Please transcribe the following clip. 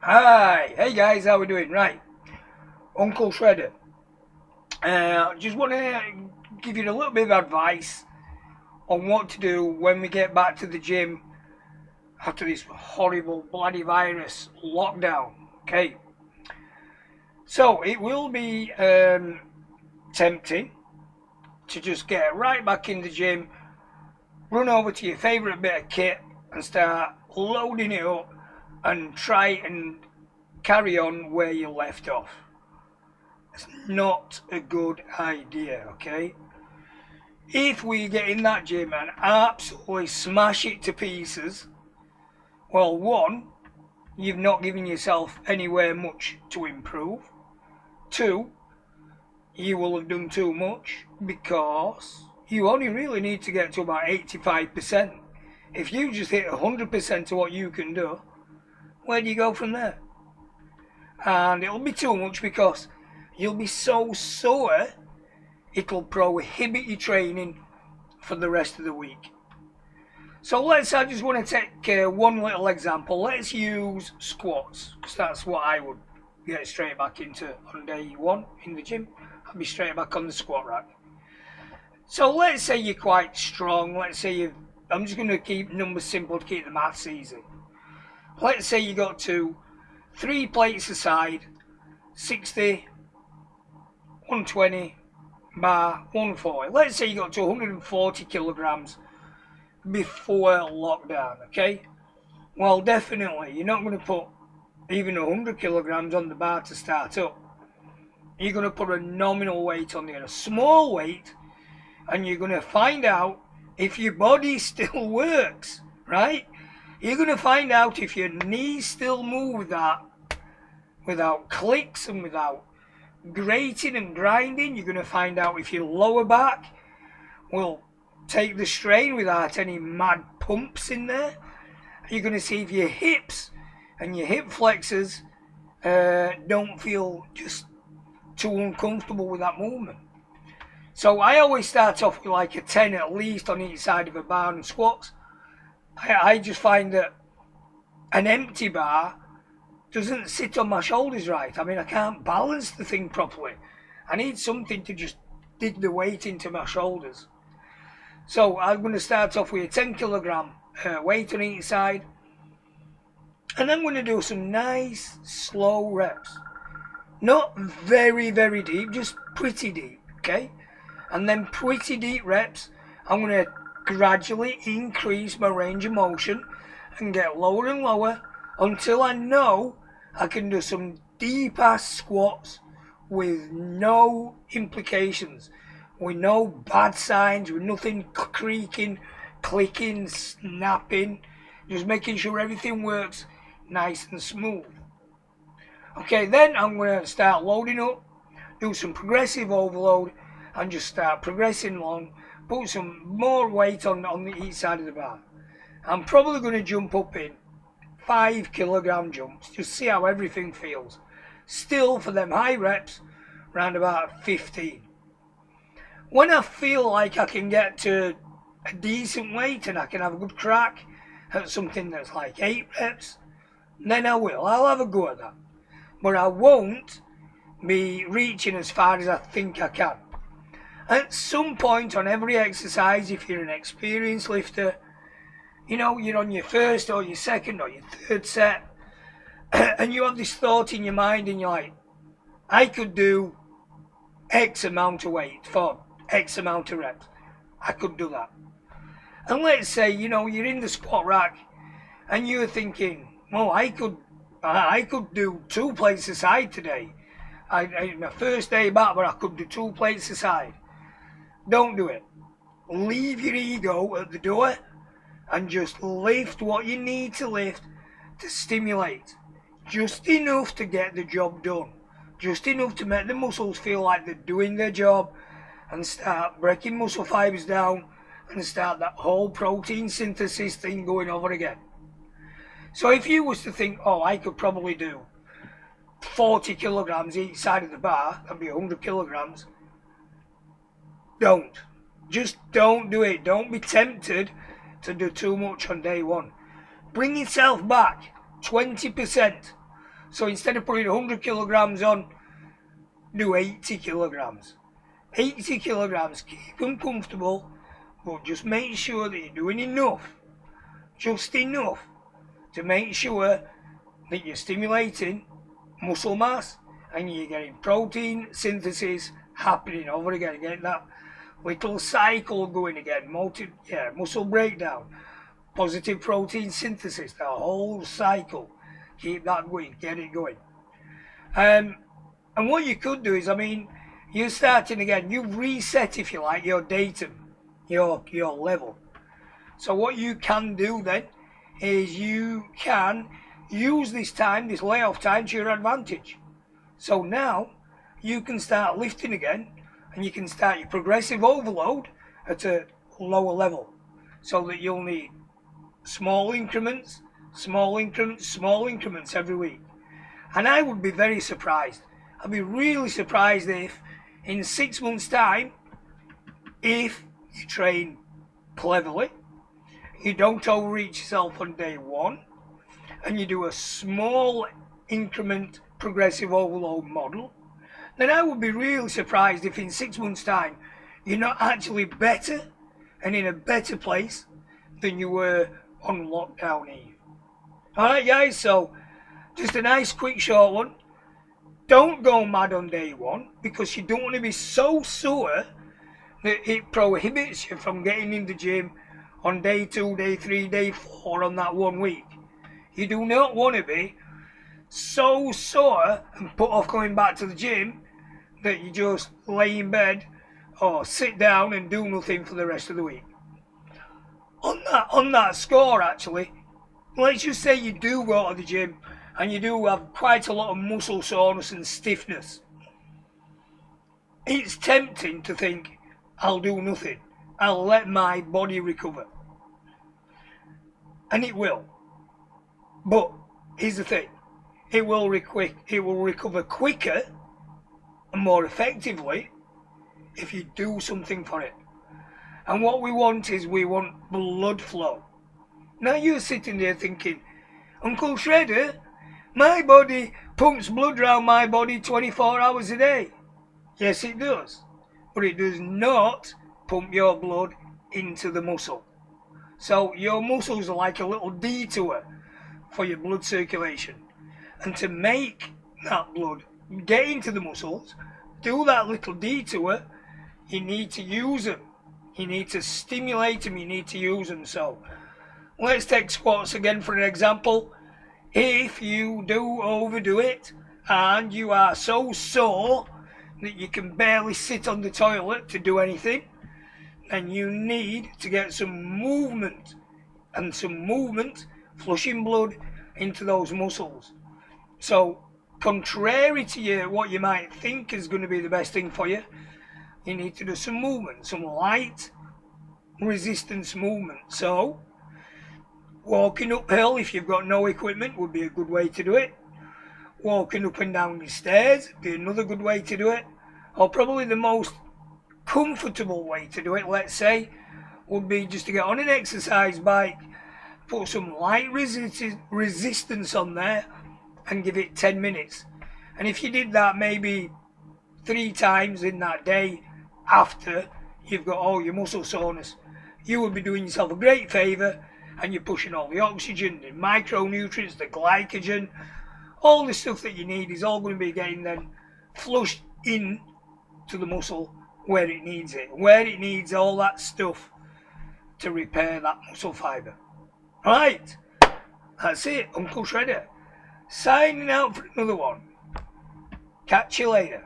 Hi, hey guys, how we doing? Right, Uncle Shredder. Just want to give you a little bit of advice on what to do when we get back to the gym after this horrible bloody virus lockdown. Okay, so it will be tempting to just get right back in the gym, run over to your favourite bit of kit, and start loading it up and try and carry on where you left off. It's not a good idea, okay? If we get in that gym and absolutely smash it to pieces, well, one, you've not given yourself anywhere much to improve. Two, you will have done too much because you only really need to get to about 85%. If you just hit 100% of what you can do, where do you go from there? And it'll be too much because you'll be so sore it'll prohibit your training for the rest of the week. So I just want to take one little example. Let's use squats, because that's what I would get straight back into on day one in the gym. I'd be straight back on the squat rack. So let's say you're quite strong. I'm just going to keep numbers simple to keep the maths easy. Let's say you got to 3 plates aside, 60, 120, bar 140. Let's say you got to 140 kilograms before lockdown, okay? Well, definitely, you're not going to put even 100 kilograms on the bar to start up. You're going to put a nominal weight on there, a small weight, and you're going to find out if your body still works, right? You're going to find out if your knees still move that without clicks and without grating and grinding. You're going to find out if your lower back will take the strain without any mad pumps in there. You're going to see if your hips and your hip flexors don't feel just too uncomfortable with that movement. So I always start off with like a 10 at least on each side of a bar and squats. I just find that an empty bar doesn't sit on my shoulders right. I mean, I can't balance the thing properly. I need something to just dig the weight into my shoulders. So I'm going to start off with a 10 kilogram weight on each side. And I'm going to do some nice slow reps. Not very, very deep, just pretty deep, okay? And then pretty deep reps, I'm going to gradually increase my range of motion and get lower and lower until I know I can do some deep ass squats with no implications, with no bad signs, with nothing creaking, clicking, snapping, just making sure everything works nice and smooth. Okay, then I'm going to start loading up, do some progressive overload, and just start progressing along, put some more weight on each side of the bar. I'm probably going to jump up in 5 kilogram jumps, just see how everything feels. Still, for them high reps, around about 15. When I feel like I can get to a decent weight and I can have a good crack at something that's like 8 reps, then I'll have a go at that. But I won't be reaching as far as I think I can. At some point on every exercise, if you're an experienced lifter, you know, you're on your first or your second or your third set, and you have this thought in your mind and you're like, I could do X amount of weight for X amount of reps. I could do that. And let's say, you're in the squat rack and you're thinking, well, I could do 2 plates aside today. My first day back, but I could do 2 plates aside. Don't do it. Leave your ego at the door and just lift what you need to lift to stimulate. Just enough to get the job done. Just enough to make the muscles feel like they're doing their job and start breaking muscle fibers down and start that whole protein synthesis thing going over again. So if you was to think, I could probably do 40 kilograms each side of the bar, that'd be 100 kilograms. Don't. Just don't do it. Don't be tempted to do too much on day one. Bring yourself back 20%. So instead of putting 100 kilograms on, do 80 kilograms. 80 kilograms, keep them comfortable, but just make sure that you're doing enough, just enough, to make sure that you're stimulating muscle mass and you're getting protein synthesis happening over again, getting that little cycle going again, muscle breakdown, positive protein synthesis, that whole cycle. Keep that going, get it going. And what you could do is, you're starting again, you've reset, if you like, your datum, your level. So what you can do then is you can use this time, this layoff time, to your advantage. So now you can start lifting again, and you can start your progressive overload at a lower level, so that you'll need small increments every week. And I would be very surprised. I'd be really surprised if in 6 months' time, if you train cleverly, you don't overreach yourself on day one, and you do a small increment progressive overload model, then I would be really surprised if in 6 months' time you're not actually better and in a better place than you were on lockdown eve. Alright guys, so just a nice quick short one. Don't go mad on day one, because you don't want to be so sore that it prohibits you from getting in the gym on day 2, day 3, day 4 on that 1 week. You do not want to be so sore and put off going back to the gym that you just lay in bed or sit down and do nothing for the rest of the week. On that score, actually, let's just say you do go to the gym and you do have quite a lot of muscle soreness and stiffness. It's tempting to think, I'll do nothing, I'll let my body recover. And it will. But here's the thing, it will recover quicker and more effectively if you do something for it. And what we want blood flow. Now you're sitting there thinking, Uncle Shredder, my body pumps blood around my body 24 hours a day. Yes, it does. But it does not pump your blood into the muscle. So your muscles are like a little detour for your blood circulation. And to make that blood get into the muscles, do that little detour, you need to use them. You need to stimulate them, you need to use them. So let's take squats again for an example. If you do overdo it and you are so sore that you can barely sit on the toilet to do anything, then you need to get some movement, and some movement flushing blood into those muscles. So contrary to what you might think is going to be the best thing for you, you need to do some movement, some light resistance movement. So walking uphill, if you've got no equipment, would be a good way to do it. Walking up and down the stairs would be another good way to do it. Or probably the most comfortable way to do it, let's say, would be just to get on an exercise bike, put some light resistance on there, and give it 10 minutes. And if you did that maybe 3 times in that day after you've got all your muscle soreness, you would be doing yourself a great favour, and you're pushing all the oxygen, the micronutrients, the glycogen, all the stuff that you need is all going to be getting then flushed in to the muscle where it needs it, where it needs all that stuff to repair that muscle fibre. Right, that's it, Uncle Shredder, signing out for another one. Catch you later.